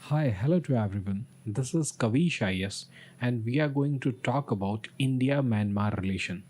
Hi, hello to everyone. This is Kavish IS, and we are going to talk about India Myanmar relation.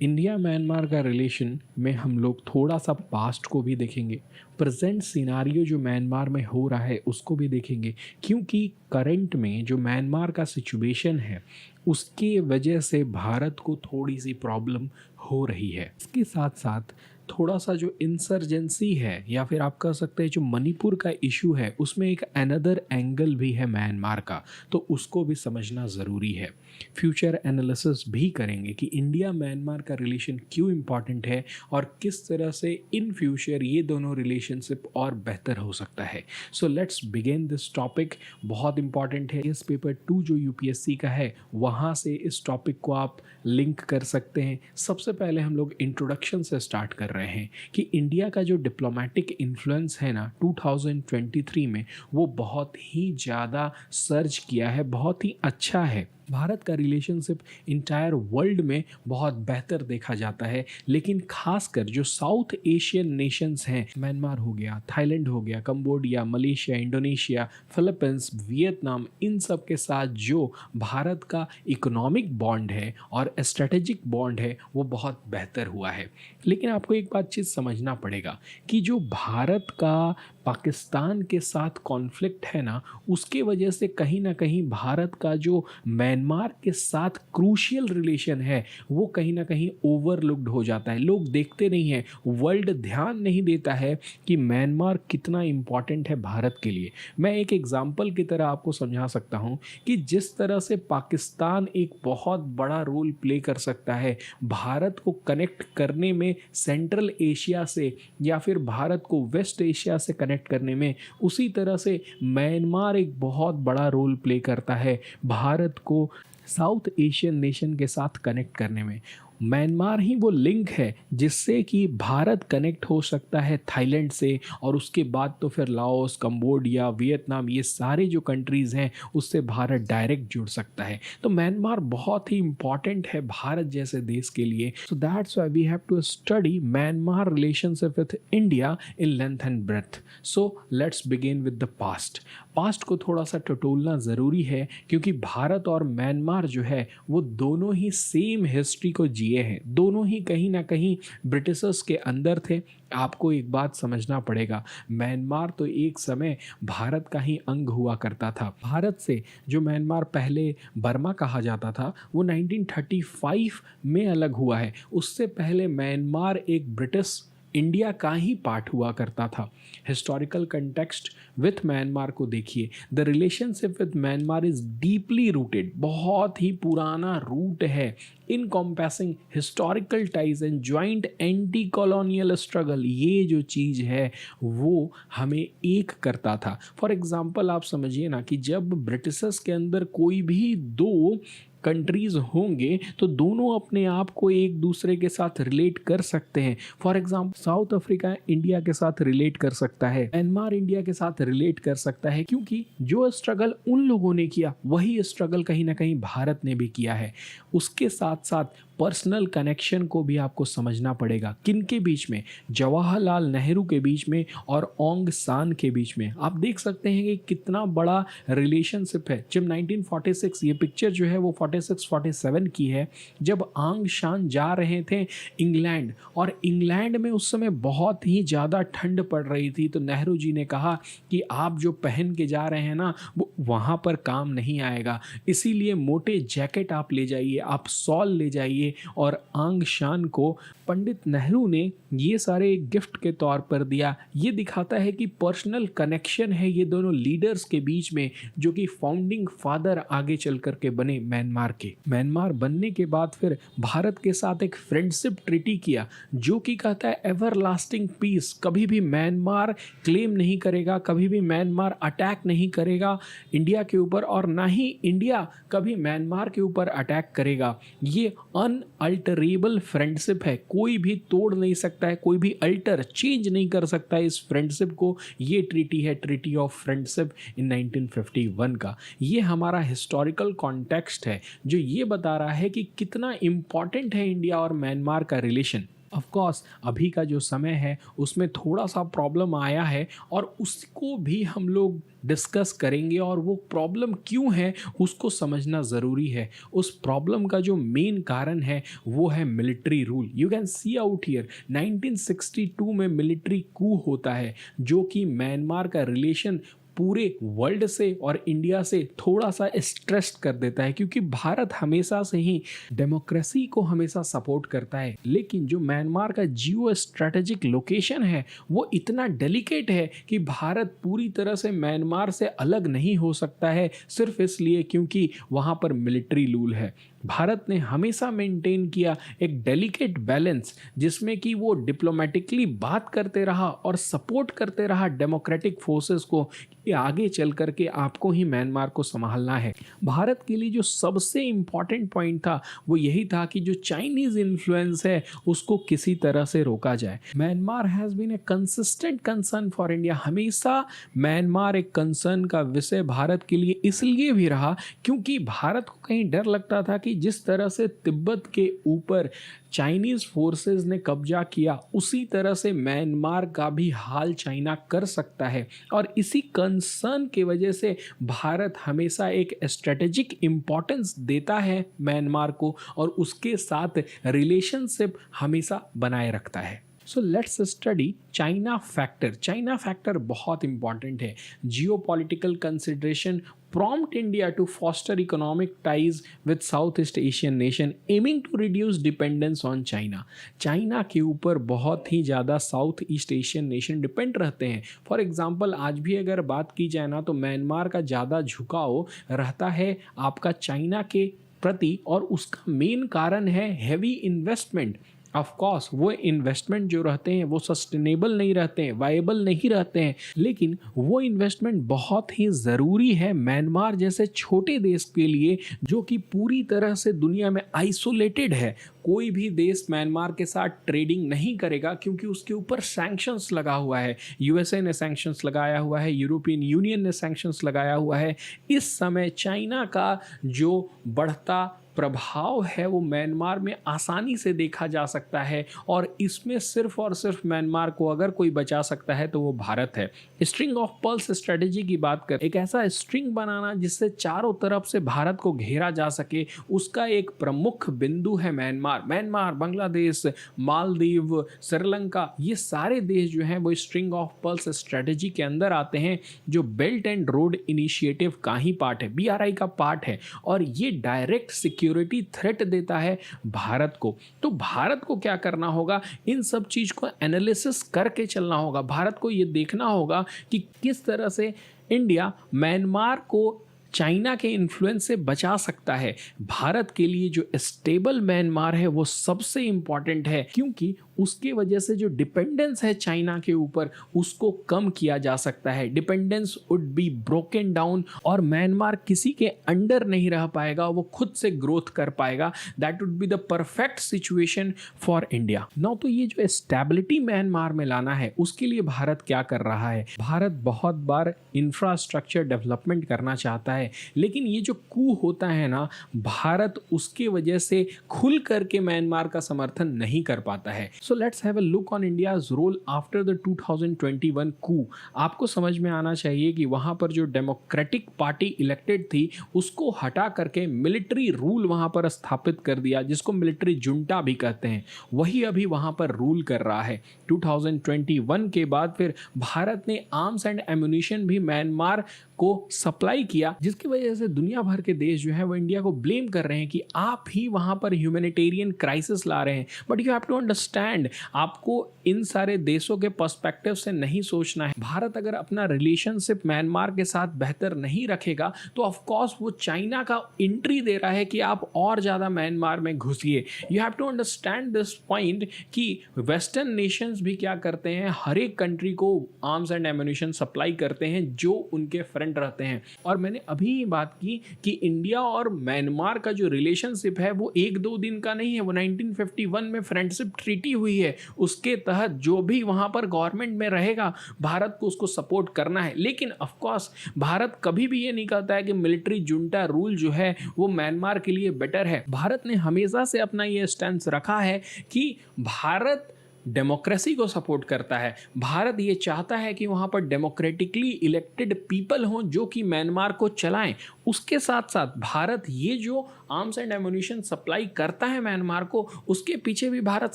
India Myanmar का relation में हम लोग थोड़ा सा past को भी देखेंगे, प्रेजेंट सिनारियो जो म्यांमार में हो रहा है उसको भी देखेंगे, क्योंकि करंट में जो म्यांमार का सिचुएशन है उसकी वजह से भारत को थोड़ी सी प्रॉब्लम हो रही है। इसके साथ साथ थोड़ा सा जो इंसर्जेंसी है या फिर आप कह सकते हैं जो मणिपुर का इशू है उसमें एक अनदर एंगल भी है म्यांमार का, तो उसको भी समझना ज़रूरी है। फ्यूचर एनालिसिस भी करेंगे कि इंडिया म्यांमार का रिलेशन क्यों इम्पॉर्टेंट है और किस तरह से इन फ्यूचर ये दोनों रिलेशनशिप और बेहतर हो सकता है। So let's begin this topic. बहुत इंपॉर्टेंट है। इस पेपर 2 जो यूपीएससी का है वहाँ से इस टॉपिक को आप लिंक कर सकते हैं। सबसे पहले हम लोग इंट्रोडक्शन से स्टार्ट कर रहे हैं कि इंडिया का जो डिप्लोमेटिक इन्फ्लुएंस है ना 2023 में वो बहुत ही ज़्यादा सर्ज किया है, बहुत ही अच्छा है। भारत का रिलेशनशिप इंटायर वर्ल्ड में बहुत बेहतर देखा जाता है, लेकिन खासकर जो साउथ एशियन नेशंस हैं, म्यांमार हो गया, थाईलैंड हो गया, Cambodia, Malaysia, Indonesia, Philippines, Vietnam, इन सब के साथ जो भारत का इकोनॉमिक बॉन्ड है और स्ट्रेटेजिक बॉन्ड है वो बहुत बेहतर हुआ है। लेकिन आपको एक बात चीज़ समझना पड़ेगा कि जो भारत का पाकिस्तान के साथ कॉन्फ्लिक्ट है ना, उसके वजह से कहीं ना कहीं भारत का जो म्यांमार के साथ क्रूशियल रिलेशन है वो कहीं ना कहीं ओवरलुक्ड हो जाता है। लोग देखते नहीं हैं, वर्ल्ड ध्यान नहीं देता है कि म्यांमार कितना इम्पॉर्टेंट है भारत के लिए। मैं एक एग्जांपल की तरह आपको समझा सकता हूँ कि जिस तरह से पाकिस्तान एक बहुत बड़ा रोल प्ले कर सकता है भारत को कनेक्ट करने में सेंट्रल एशिया से, या फिर भारत को वेस्ट एशिया से कनेक्ट करने में, उसी तरह से म्यांमार एक बहुत बड़ा रोल प्ले करता है भारत को साउथ एशियन नेशन के साथ कनेक्ट करने में। म्यांमार ही वो लिंक है जिससे कि भारत कनेक्ट हो सकता है थाईलैंड से, और उसके बाद तो फिर लाओस, कंबोडिया, वियतनाम, ये सारे जो कंट्रीज़ हैं उससे भारत डायरेक्ट जुड़ सकता है। तो म्यांमार बहुत ही इंपॉर्टेंट है भारत जैसे देश के लिए। So that's why we have to study Myanmar relationship with India in length and breadth. So let's begin with the past. Past को थोड़ा सा टटोलना ज़रूरी है, क्योंकि भारत और म्यांमार जो है वो दोनों ही सेम हिस्ट्री को जिए हैं, दोनों ही कहीं ना कहीं ब्रिटिशर्स के अंदर थे। आपको एक बात समझना पड़ेगा, म्यांमार तो एक समय भारत का ही अंग हुआ करता था। भारत से जो म्यांमार पहले बर्मा कहा जाता था वो 1935 में अलग हुआ है। उससे पहले म्यांमार एक ब्रिटिश इंडिया का ही पार्ट हुआ करता था। हिस्टोरिकल कंटेक्स्ट विथ म्यांमार को देखिए। The relationship with Myanmar is deeply rooted, बहुत ही पुराना रूट है। Encompassing historical ties and joint anti colonial struggle, ये जो चीज़ है वो हमें एक करता था। फॉर एग्जाम्पल आप समझिए ना कि जब ब्रिटिशर्स के अंदर कोई भी दो कंट्रीज होंगे तो दोनों अपने आप को एक दूसरे के साथ रिलेट कर सकते हैं। For example south Africa India के साथ रिलेट कर सकता है, म्यांमार इंडिया के साथ रिलेट कर सकता है, क्योंकि जो स्ट्रगल उन लोगों ने किया वही स्ट्रगल कहीं ना कहीं भारत ने भी किया है। उसके साथ साथ पर्सनल कनेक्शन को भी आपको समझना पड़ेगा। किन के बीच में? जवाहरलाल नेहरू के बीच में और ऑंग सान के बीच में। आप देख सकते हैं कि कितना बड़ा रिलेशनशिप है। जब 1946, ये पिक्चर जो है वो 46-47 की है, जब आंग शान जा रहे थे इंग्लैंड, और इंग्लैंड में उस समय बहुत ही ज़्यादा ठंड पड़ रही थी, तो नेहरू जी ने कहा कि आप जो पहन के जा रहे हैं ना वो वहाँ पर काम नहीं आएगा, इसीलिए मोटे जैकेट आप ले जाइए, आप सॉल ले जाइए। और आंग शान को पंडित नेहरू ने ये सारे गिफ्ट के तौर पर दिया। ये दिखाता है कि पर्सनल कनेक्शन है ये दोनों लीडर्स के बीच में, जो कि फाउंडिंग फादर आगे चल कर के बने म्यांमार के। म्यांमार बनने के बाद फिर भारत के साथ एक फ्रेंडशिप ट्रीटी किया, जो कि कहता है एवरलास्टिंग पीस। कभी भी म्यांमार क्लेम नहीं करेगा, कभी भी म्यांमार अटैक नहीं करेगा इंडिया के ऊपर, और ना ही इंडिया कभी म्यांमार के ऊपर अटैक करेगा। ये अनअल्टरेबल फ्रेंडशिप है, कोई भी तोड़ नहीं सकता है, कोई भी अल्टर चेंज नहीं कर सकता है इस फ्रेंडशिप को। ये ट्रीटी है ट्रीटी ऑफ फ्रेंडशिप इन 1951 का। ये हमारा हिस्टोरिकल कॉन्टेक्स्ट है जो ये बता रहा है कि कितना इंपॉर्टेंट है इंडिया और म्यांमार का रिलेशन। ऑफ कोर्स अभी का जो समय है उसमें थोड़ा सा प्रॉब्लम आया है और उसको भी हम लोग डिस्कस करेंगे और वो प्रॉब्लम क्यों है उसको समझना ज़रूरी है। उस प्रॉब्लम का जो मेन कारण है वो है military rule. You can see out here 1962 में मिलिट्री कू होता है जो कि म्यांमार का रिलेशन पूरे वर्ल्ड से और इंडिया से थोड़ा सा स्ट्रेस्ड कर देता है, क्योंकि भारत हमेशा से ही डेमोक्रेसी को हमेशा सपोर्ट करता है, लेकिन जो म्यांमार का जियो स्ट्रेटेजिक लोकेशन है वो इतना डेलिकेट है कि भारत पूरी तरह से म्यांमार से अलग नहीं हो सकता है, सिर्फ इसलिए क्योंकि वहाँ पर मिलिट्री रूल है। भारत ने हमेशा मेंटेन किया एक डेलिकेट बैलेंस जिसमें कि वो डिप्लोमेटिकली बात करते रहा और सपोर्ट करते रहा डेमोक्रेटिक फोर्सेस को कि आगे चल करके आपको ही म्यांमार को संभालना है। भारत के लिए जो सबसे इम्पॉर्टेंट पॉइंट था वो यही था कि जो चाइनीज़ इन्फ्लुएंस है उसको किसी तरह से रोका जाए। Myanmar has been a consistent concern for India. हमेशा म्यांमार एक कंसर्न का विषय भारत के लिए इसलिए भी रहा क्योंकि भारत को कहीं डर लगता था कि जिस तरह से तिब्बत के ऊपर चाइनीज़ फोर्सेस ने कब्जा किया उसी तरह से म्यांमार का भी हाल चाइना कर सकता है, और इसी कंसर्न की वजह से भारत हमेशा एक स्ट्रेटेजिक इम्पोर्टेंस देता है म्यांमार को और उसके साथ रिलेशनशिप हमेशा बनाए रखता है। So let's study China factor. China factor बहुत इंपॉर्टेंट है। जियो political consideration prompt India to foster economic ties with Southeast Asian nation aiming to reduce dependence on China। China के ऊपर बहुत ही ज़्यादा south east Asian nation depend रहते हैं। For example आज भी अगर बात की जाए ना तो म्यांमार का ज़्यादा झुकाव रहता है आपका चाइना के प्रति, और उसका मेन कारण है हैवी इन्वेस्टमेंट। ऑफ कोर्स वो इन्वेस्टमेंट जो रहते हैं वो सस्टेनेबल नहीं रहते हैं, वायबल नहीं रहते हैं, लेकिन वो इन्वेस्टमेंट बहुत ही ज़रूरी है म्यांमार जैसे छोटे देश के लिए जो कि पूरी तरह से दुनिया में आइसोलेटेड है। कोई भी देश म्यांमार के साथ ट्रेडिंग नहीं करेगा क्योंकि उसके ऊपर सैंक्शंस लगा हुआ है। यूएसए ने सैंक्शंस लगाया हुआ है, यूरोपियन यूनियन ने सैंक्शंस लगाया हुआ है। इस समय चाइना का जो बढ़ता प्रभाव है वो म्यांमार में आसानी से देखा जा सकता है, और इसमें सिर्फ और सिर्फ म्यांमार को अगर कोई बचा सकता है तो वो भारत है। स्ट्रिंग ऑफ पर्ल्स स्ट्रेटेजी की बात कर, एक ऐसा स्ट्रिंग बनाना जिससे चारों तरफ से भारत को घेरा जा सके, उसका एक प्रमुख बिंदु है म्यांमार। म्यांमार, बांग्लादेश, मालदीव, श्रीलंका, ये सारे देश जो हैं वो स्ट्रिंग ऑफ पर्ल्स स्ट्रेटेजी के अंदर आते हैं, जो बेल्ट एंड रोड इनिशिएटिव का ही पार्ट है, BRI का पार्ट है, और ये डायरेक्ट सिक्योरिटी थ्रेट देता है भारत को। तो भारत को क्या करना होगा, इन सब चीज़ को एनालिसिस करके चलना होगा। भारत को ये देखना होगा कि किस तरह से इंडिया म्यांमार को चाइना के इन्फ्लुएंस से बचा सकता है। भारत के लिए जो स्टेबल म्यांमार है वो सबसे इम्पॉर्टेंट है, क्योंकि उसके वजह से जो डिपेंडेंस है चाइना के ऊपर उसको कम किया जा सकता है। Dependence would be broken down और म्यांमार किसी के अंडर नहीं रह पाएगा, वो खुद से ग्रोथ कर पाएगा। That would be the perfect situation for India. Now तो ये जो स्टेबिलिटी म्यांमार में लाना है उसके लिए भारत क्या कर रहा है। भारत बहुत बार इंफ्रास्ट्रक्चर डेवलपमेंट करना चाहता है, लेकिन ये जो कू होता है ना, भारत उसके वजह से खुल करके म्यांमार का समर्थन नहीं कर पाता है। So let's have a look on India's role after the 2021 coup. आपको समझ में आना चाहिए कि वहाँ पर जो डेमोक्रेटिक पार्टी इलेक्टेड थी उसको हटा करके मिलिट्री रूल वहाँ पर स्थापित कर दिया, जिसको मिलिट्री जुंटा भी कहते हैं। वही अभी वहाँ पर रूल कर रहा है। 2021 के बाद फिर भारत ने आर्म्स एंड एम्यूनिशन भी म्यांमार को सप्लाई किया, जिसकी वजह से दुनिया भर के देश जो है वो इंडिया को ब्लेम कर रहे हैं कि आप ही वहाँ पर ह्यूमैनिटेरियन क्राइसिस ला रहे हैं। But you have to understand, आपको इन सारे देशों के पर्सपेक्टिव से नहीं सोचना है। भारत अगर अपना रिलेशनशिप म्यांमार के साथ बेहतर नहीं रखेगा तो ऑफ कोर्स वो चाइना का एंट्री दे रहा है कि आप और ज़्यादा म्यांमार में घुसिए। You have to understand this point कि वेस्टर्न नेशंस भी क्या करते हैं, हर एक कंट्री को आर्म्स एंड एम्यूनिशन सप्लाई करते हैं जो उनके फ्रेंड प्रेजेंट रहते हैं। और मैंने अभी बात की कि इंडिया और म्यांमार का जो रिलेशनशिप है वो 1-2 दिन का नहीं है, वो 1951 में फ्रेंडशिप ट्रीटी हुई है। उसके तहत जो भी वहाँ पर गवर्नमेंट में रहेगा भारत को उसको सपोर्ट करना है। लेकिन ऑफ कोर्स भारत कभी भी ये नहीं कहता है कि मिलिट्री जुंटा रूल जो है वो म्यांमार के लिए बेटर है। भारत ने हमेशा से अपना ये स्टैंस रखा है कि भारत डेमोक्रेसी को सपोर्ट करता है। भारत ये चाहता है कि वहाँ पर डेमोक्रेटिकली इलेक्टेड पीपल हों जो कि म्यांमार को चलाएं। उसके साथ साथ भारत ये जो आर्म्स एंड एमुनिशन सप्लाई करता है म्यांमार को, उसके पीछे भी भारत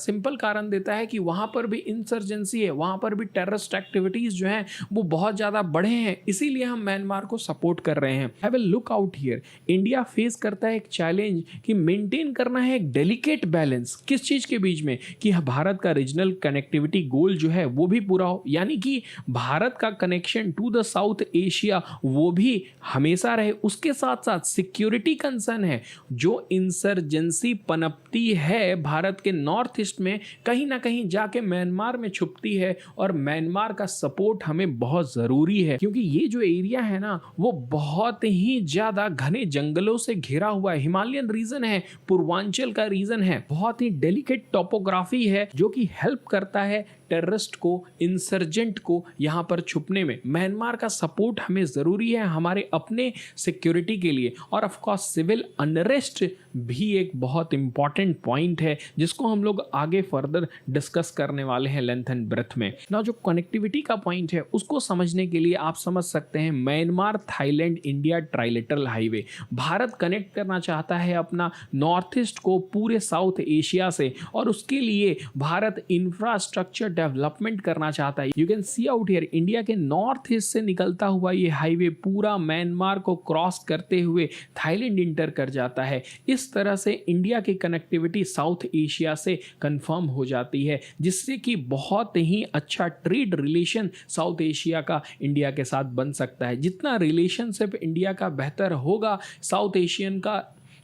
सिंपल कारण देता है कि वहाँ पर भी इंसर्जेंसी है, वहाँ पर भी टेररिस्ट एक्टिविटीज़ जो हैं वो बहुत ज़्यादा बढ़े हैं, इसीलिए हम म्यांमार को सपोर्ट कर रहे हैं। Have a look out here, India face करता है एक चैलेंज कि मेंटेन करना है एक डेलिकेट बैलेंस किस चीज़ के बीच में, कि भारत का रीजनल कनेक्टिविटी गोल जो है वो भी पूरा हो, यानी कि भारत का connection to the South Asia वो भी हमेशा रहे। उसके साथ साथ सिक्योरिटी कंसर्न है, जो इंसर्जेंसी पनपती है भारत के नॉर्थ ईस्ट में कहीं ना कहीं जाके म्यांमार में छुपती है, और म्यांमार का सपोर्ट हमें बहुत ज़रूरी है क्योंकि ये जो एरिया है ना वो बहुत ही ज़्यादा घने जंगलों से घिरा हुआ है। हिमालयन रीजन है, पूर्वांचल का रीजन है, बहुत ही डेलिकेट टोपोग्राफी है जो कि हेल्प करता है टेररिस्ट को, इंसर्जेंट को यहाँ पर छुपने में। म्यांमार का सपोर्ट हमें ज़रूरी है हमारे अपने सिक्योरिटी के लिए। और ऑफ कोर्स सिविल अनरेस्ट भी एक बहुत इंपॉर्टेंट पॉइंट है जिसको हम लोग आगे फर्दर डिस्कस करने वाले हैं लेंथ एंड ब्रेथ में। ना जो कनेक्टिविटी का पॉइंट है उसको समझने के लिए आप समझ सकते हैं Myanmar Thailand India trilateral highway. Bharat connect करना चाहता है अपना नॉर्थ ईस्ट को पूरे साउथ एशिया से, और उसके लिए भारत इंफ्रास्ट्रक्चर डेवलपमेंट करना चाहता है। You can see out here, India के नॉर्थ ईस्ट से निकलता हुआ ये हाईवे पूरा म्यांमार को क्रॉस करते हुए थाईलैंड इंटर कर जाता है। इस तरह से इंडिया की कनेक्टिविटी साउथ एशिया से कंफर्म हो जाती है, जिससे कि बहुत ही अच्छा ट्रेड रिलेशन साउथ एशिया का इंडिया के साथ बन सकता है। जितना रिलेशनशिप इंडिया का बेहतर होगा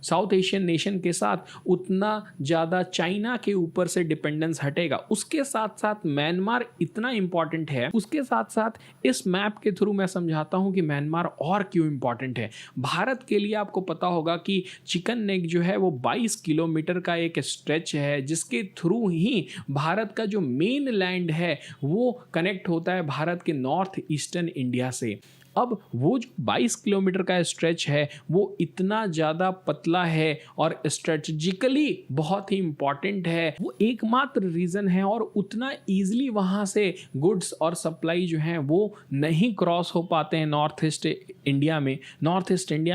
साउथ एशियन नेशन के साथ, उतना ज़्यादा चाइना के ऊपर से डिपेंडेंस हटेगा। उसके साथ साथ म्यांमार इतना इंपॉर्टेंट है, उसके साथ साथ इस मैप के थ्रू मैं समझाता हूँ कि म्यांमार और क्यों इंपॉर्टेंट है। भारत के लिए आपको पता होगा कि चिकन नेक जो है वो 22 किलोमीटर का एक स्ट्रेच है जिसके थ्रू ही भारत का जो मेन लैंड है वो कनेक्ट होता है भारत के नॉर्थ ईस्टर्न इंडिया से। अब वो जो 22 किलोमीटर का स्ट्रेच है वो इतना ज़्यादा पतला है और स्ट्रेटजिकली बहुत ही इंपॉर्टेंट है, वो एकमात्र रीज़न है, और उतना ईजिली वहाँ से गुड्स और सप्लाई जो हैं वो नहीं क्रॉस हो पाते हैं नॉर्थ ईस्ट इंडिया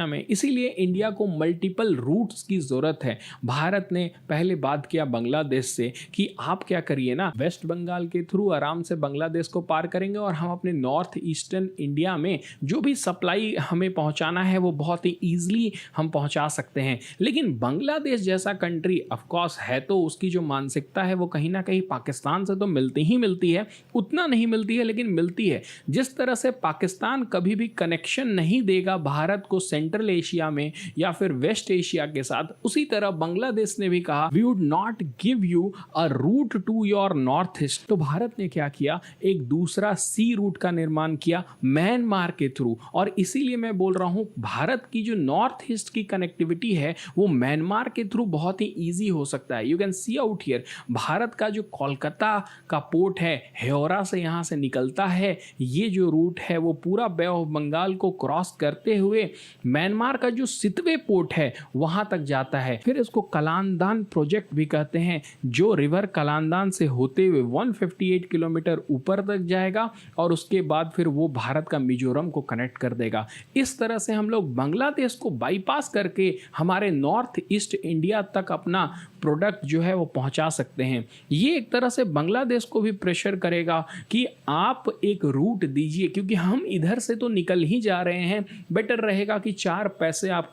में। इसीलिए इंडिया को मल्टीपल रूट्स की ज़रूरत है। भारत ने पहले बात किया बांग्लादेश से कि आप क्या करिए ना, वेस्ट बंगाल के थ्रू आराम से बांग्लादेश को पार करेंगे और हम अपने नॉर्थ ईस्टर्न इंडिया में जो भी सप्लाई हमें पहुंचाना है वो बहुत ही ईजिली हम पहुंचा सकते हैं। लेकिन बांग्लादेश जैसा कंट्री ऑफ कोर्स है तो उसकी जो मानसिकता है वो कहीं ना कहीं पाकिस्तान से तो मिलती ही मिलती है, उतना नहीं मिलती है लेकिन मिलती है। जिस तरह से पाकिस्तान कभी भी कनेक्शन नहीं देगा भारत को सेंट्रल एशिया में या फिर वेस्ट एशिया के साथ, उसी तरह बांग्लादेश ने भी कहा we would not give you a route to your north east. तो भारत ने क्या किया, एक दूसरा सी रूट का निर्माण किया म्यांमार के थ्रू। और इसीलिए मैं बोल रहा हूं भारत की जो नॉर्थ ईस्ट की कनेक्टिविटी है वो म्यांमार के थ्रू बहुत ही इजी हो सकता है। You can see out here, Bharat का जो कोलकाता का पोर्ट है हेओरा से यहाँ से निकलता है, ये जो रूट है वो पूरा बे ऑफ बंगाल को क्रॉस करते हुए म्यांमार का जो सितवे पोर्ट है वहाँ तक जाता है। फिर इसको कलांदान प्रोजेक्ट भी कहते हैं, जो रिवर कलांदान से होते हुए 158 किलोमीटर ऊपर तक जाएगा और उसके बाद फिर वो भारत का मिजोरम को कनेक्ट कर देगा। इस तरह से हम लोग बांग्लादेश को बाईपास करके हमारे नॉर्थ ईस्ट इंडिया तक अपना प्रोडक्ट जो है वो पहुंचा सकते हैं। ये एक तरह से बांग्लादेश को भी प्रेशर करेगा कि आप एक रूट दीजिए, क्योंकि हम इधर से तो निकल ही जा रहे हैं, बेटर रहेगा कि 4 पैसे आप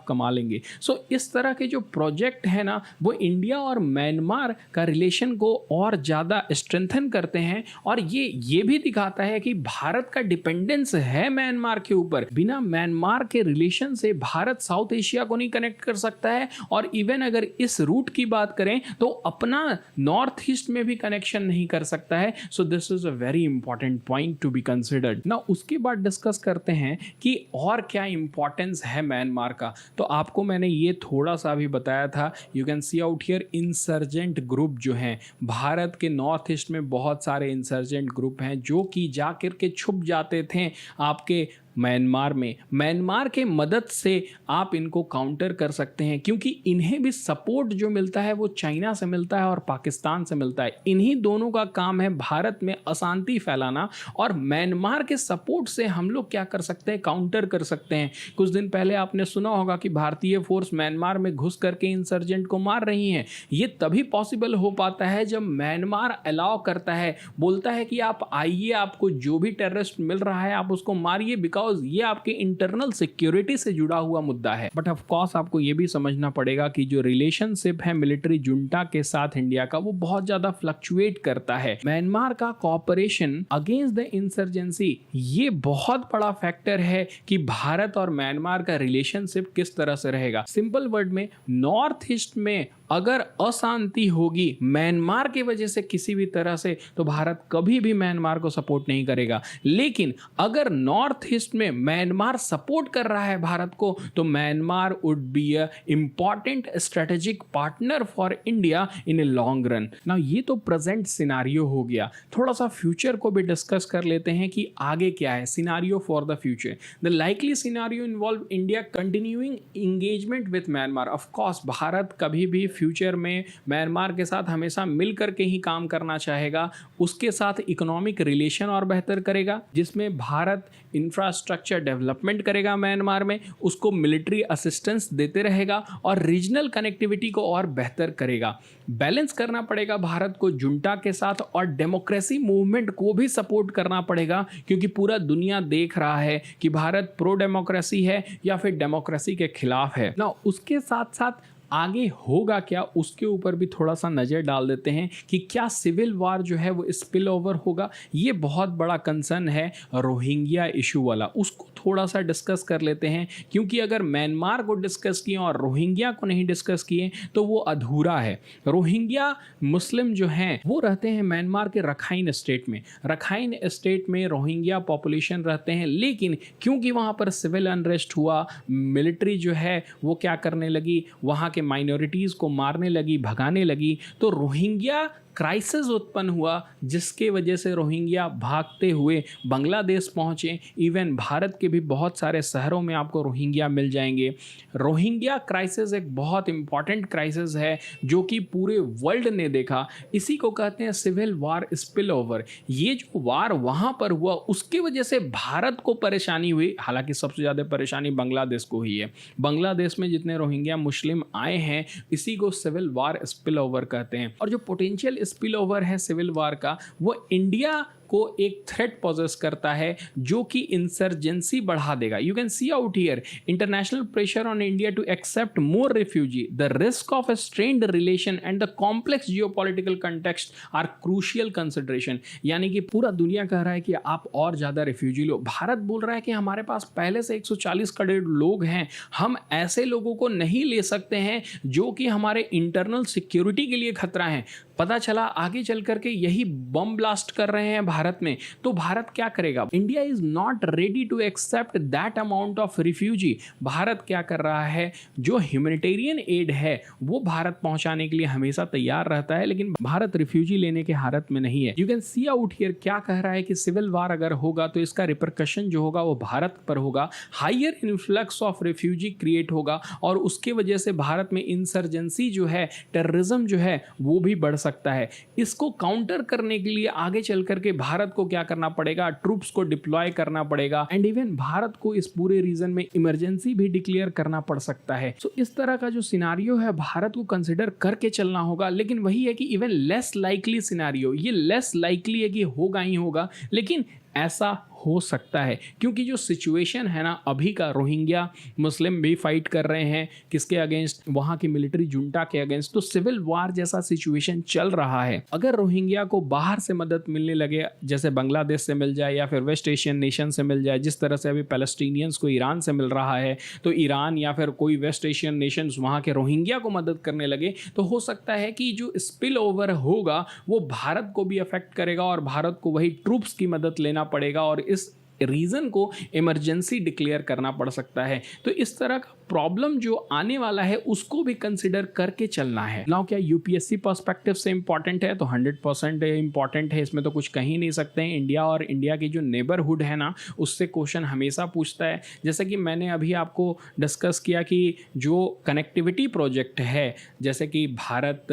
कमा लेंगे। सो इस तरह के जो प्रोजेक्ट है ना वो इंडिया और म्यांमार का रिलेशन को और ज़्यादा स्ट्रेंथन करते हैं, और ये भी दिखाता है कि भारत का डिपेंडेंस है म्यांमार के ऊपर। बिना म्यांमार के रिलेशन से भारत साउथ एशिया को नहीं कनेक्ट कर सकता है, और इवन अगर इस रूट की बात करें तो अपना नॉर्थ ईस्ट में भी कनेक्शन नहीं कर सकता है। So this is a very important point to be considered. ना उसके बाद डिस्कस करते हैं कि और क्या इंपॉर्टेंस है म्यांमार का। तो आपको मैंने ये थोड़ा सा भी बताया था। You can see out here insurgent group जो हैं, भारत के नॉर्थ ईस्ट में बहुत सारे इंसर्जेंट ग्रुप हैं जो कि जाकर के छुप जाते थे आपके म्यांमार में। म्यांमार के मदद से आप इनको काउंटर कर सकते हैं, क्योंकि इन्हें भी सपोर्ट जो मिलता है वो चाइना से मिलता है और पाकिस्तान से मिलता है। इन्हीं दोनों का काम है भारत में अशांति फैलाना, और म्यांमार के सपोर्ट से हम लोग क्या कर सकते हैं, काउंटर कर सकते हैं। कुछ दिन पहले आपने सुना होगा कि भारतीय फोर्स म्यांमार में घुस करके इंसर्जेंट को मार रही हैं। ये तभी पॉसिबल हो पाता है जब म्यांमार अलाउ करता है, बोलता है कि आप आइए, आपको जो भी टेररिस्ट मिल रहा है आप उसको मारिए, बिकॉज ये आपके इंटरनल सिक्योरिटी से जुड़ा हुआ मुद्दा है। बट ऑफ कोर्स आपको ये भी समझना पड़ेगा कि जो रिलेशनशिप है मिलिट्री जुंटा के साथ इंडिया का, वो बहुत ज्यादा फ्लक्चुएट करता है। म्यांमार का कॉपरेशन अगेंस्ट द इंसर्जेंसी, ये बहुत बड़ा फैक्टर है कि भारत और म्यांमार का रिलेशनशिप किस तरह से रहेगा। सिंपल वर्ड में, नॉर्थ ईस्ट में अगर अशांति होगी म्यांमार की वजह से किसी भी तरह से, तो भारत कभी भी म्यांमार को सपोर्ट नहीं करेगा। लेकिन अगर नॉर्थ ईस्ट में म्यांमार सपोर्ट कर रहा है भारत को, तो Myanmar would be a important strategic partner for India in a long run. ना ये तो प्रेजेंट सिनारियो हो गया। थोड़ा सा फ्यूचर को भी डिस्कस कर लेते हैं कि आगे क्या है scenario for the future. The likely scenario involve India continuing engagement with Myanmar. Of course Bharat कभी भी फ्यूचर में म्यांमार के साथ हमेशा मिल करके ही काम करना चाहेगा, उसके साथ इकोनॉमिक रिलेशन और बेहतर करेगा, जिसमें भारत इंफ्रास्ट्रक्चर डेवलपमेंट करेगा म्यांमार में, उसको मिलिट्री असिस्टेंस देते रहेगा और रीजनल कनेक्टिविटी को और बेहतर करेगा। बैलेंस करना पड़ेगा भारत को जुंटा के साथ, और डेमोक्रेसी मूवमेंट को भी सपोर्ट करना पड़ेगा, क्योंकि पूरा दुनिया देख रहा है कि भारत प्रो डेमोक्रेसी है या फिर डेमोक्रेसी के खिलाफ है ना। उसके साथ साथ आगे होगा क्या, उसके ऊपर भी थोड़ा सा नज़र डाल देते हैं कि क्या सिविल वार जो है वो स्पिल ओवर होगा। ये बहुत बड़ा कंसर्न है रोहिंग्या इशू वाला, उसको थोड़ा सा डिस्कस कर लेते हैं, क्योंकि अगर म्यांमार को डिस्कस किए और रोहिंग्या को नहीं डिस्कस किए तो वो अधूरा है। रोहिंग्या मुस्लिम जो हैं वो रहते हैं म्यांमार के रखाइन स्टेट में। रखाइन स्टेट में रोहिंग्या पॉपुलेशन रहते हैं, लेकिन क्योंकि वहाँ पर सिविल अनरेस्ट हुआ, मिलिट्री जो है वो क्या करने लगी, वहाँ माइनॉरिटीज को मारने लगी, भगाने लगी, तो रोहिंग्या क्राइसिस उत्पन्न हुआ, जिसके वजह से रोहिंग्या भागते हुए बांग्लादेश पहुंचे। इवन भारत के भी बहुत सारे शहरों में आपको रोहिंग्या मिल जाएंगे। रोहिंग्या क्राइसिस एक बहुत इंपॉर्टेंट क्राइसिस है जो कि पूरे वर्ल्ड ने देखा। इसी को कहते हैं सिविल वार स्पिल ओवर। ये जो वार वहाँ पर हुआ उसकी वजह से भारत को परेशानी हुई, हालांकि सबसे ज़्यादा परेशानी बांग्लादेश को हुई है। बांग्लादेश में जितने रोहिंग्या मुस्लिम आए हैं, इसी को सिविल वार स्पिल ओवर कहते हैं। और जो पोटेंशियल स्पिल ओवर है सिविल वार का, वो इंडिया को एक थ्रेट पोजेस करता है जो कि इंसर्जेंसी बढ़ा देगा। You can see out here international pressure on India to accept more refugee, the risk of a strained relation and the complex geopolitical context are crucial consideration. यानी कि पूरा दुनिया कह रहा है कि आप और ज़्यादा रिफ्यूजी लो, भारत बोल रहा है कि हमारे पास पहले से 140 करोड़ लोग हैं, हम ऐसे लोगों को नहीं ले सकते हैं जो कि हमारे इंटरनल सिक्योरिटी के लिए खतरा है। पता चला आगे चल करके यही बम ब्लास्ट कर रहे हैं भारत में, तो भारत क्या करेगा? India is not ready to accept that amount of refugee. Bharat क्या कर रहा है, जो ह्यूमैनिटेरियन एड है वो भारत पहुंचाने के लिए हमेशा तैयार रहता है, लेकिन भारत रिफ्यूजी लेने के हालत में नहीं है। You can see out here क्या कह रहा है कि सिविल वार अगर होगा तो इसका रिपरकशन जो होगा वो भारत पर होगा, higher influx of refugee create होगा, और उसके वजह से भारत में इंसर्जेंसी जो है, टेररिज्म जो है वो भी बढ़ सकता है। इसको काउंटर करने के लिए आगे चल करके भारत को क्या करना पड़ेगा, ट्रूप्स को डिप्लॉय करना पड़ेगा, एंड इवन भारत को इस पूरे रीजन में इमरजेंसी भी डिक्लेयर करना पड़ सकता है। सो इस तरह का जो सिनारियो है भारत को कंसिडर करके चलना होगा। लेकिन वही है कि इवन लेस लाइकली सिनारियो, ये लेस लाइकली है कि होगा ही होगा, लेकिन ऐसा हो सकता है, क्योंकि जो सिचुएशन है ना अभी का, रोहिंग्या मुस्लिम भी फाइट कर रहे हैं किसके अगेंस्ट, वहाँ की मिलिट्री जुंटा के अगेंस्ट, तो सिविल वार जैसा सिचुएशन चल रहा है। अगर रोहिंग्या को बाहर से मदद मिलने लगे, जैसे बांग्लादेश से मिल जाए या फिर वेस्ट एशियन नेशन से मिल जाए, जिस तरह से अभी पैलेस्टीनियंस को ईरान से मिल रहा है, तो ईरान या फिर कोई वेस्ट एशियन नेशंस वहाँ के रोहिंग्या को मदद करने लगे, तो हो सकता है कि जो स्पिल ओवर होगा वो भारत को भी अफेक्ट करेगा और भारत को वही ट्रूप्स की मदद लेना पड़ेगा और इस रीजन को इमरजेंसी डिक्लेयर करना पड़ सकता है। तो इस तरह का प्रॉब्लम जो आने वाला है उसको भी कंसिडर करके चलना है। नाउ क्या यूपीएससी पर्सपेक्टिव से इंपॉर्टेंट है? तो 100% इंपॉर्टेंट है, इसमें तो कुछ कह ही नहीं सकते हैं। इंडिया और इंडिया की जो नेबरहुड है ना, उससे क्वेश्चन हमेशा पूछता है। जैसे कि मैंने अभी आपको डिस्कस किया कि जो कनेक्टिविटी प्रोजेक्ट है, जैसे कि भारत,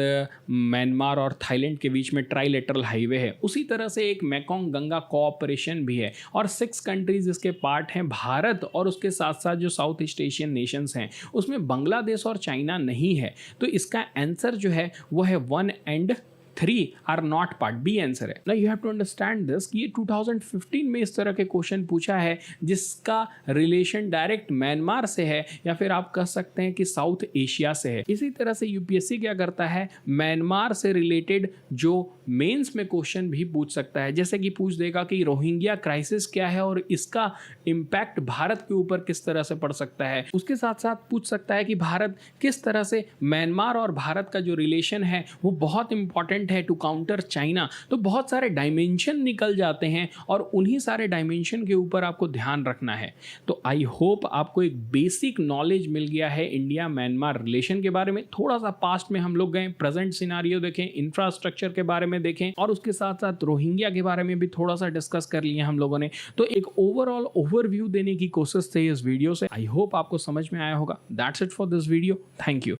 म्यांमार और थाईलैंड के बीच में ट्राईलेटरल हाईवे है, उसी तरह से एक मेकोंग गंगा कोऑपरेशन भी है और 6 कंट्रीज इसके पार्ट हैं, भारत और उसके साथ साथ जो साउथ ईस्ट एशियन नेशंस हैं, उसमें बांग्लादेश और चाइना नहीं है। तो इसका आंसर जो है वो है 1 and 3 are not part, B answer है। ना you have to understand this कि ये 2015 में इस तरह के क्वेश्चन पूछा है जिसका रिलेशन डायरेक्ट म्यांमार से है या फिर आप कह सकते हैं कि साउथ एशिया से है। इसी तरह से यूपीएससी क्या करता है, म्यांमार से रिलेटेड जो मेंस में क्वेश्चन भी पूछ सकता है। जैसे कि पूछ देगा कि रोहिंग्या क्राइसिस क्या है और इसका इम्पैक्ट भारत के ऊपर किस तरह से पड़ सकता है। उसके साथ साथ पूछ सकता है कि भारत किस तरह से, म्यांमार और भारत का जो रिलेशन है वो बहुत इंपॉर्टेंट है टू काउंटर चाइना। तो बहुत सारे डायमेंशन निकल जाते हैं और उन्हीं सारे डायमेंशन के ऊपर आपको ध्यान रखना है। तो आई होप आपको एक बेसिक नॉलेज मिल गया है इंडिया म्यांमार रिलेशन के बारे में। थोड़ा सा पास्ट में हम लोग गए, प्रेजेंट सिनारियो देखें, इंफ्रास्ट्रक्चर के बारे में देखें और उसके साथ साथ रोहिंग्या के बारे में भी थोड़ा सा डिस्कस कर लिए हम लोगों ने। तो एक ओवरऑल ओवरव्यू देने की कोशिश थी इस वीडियो से। आई होप आपको समझ में आया होगा। That's it for this video. Thank you.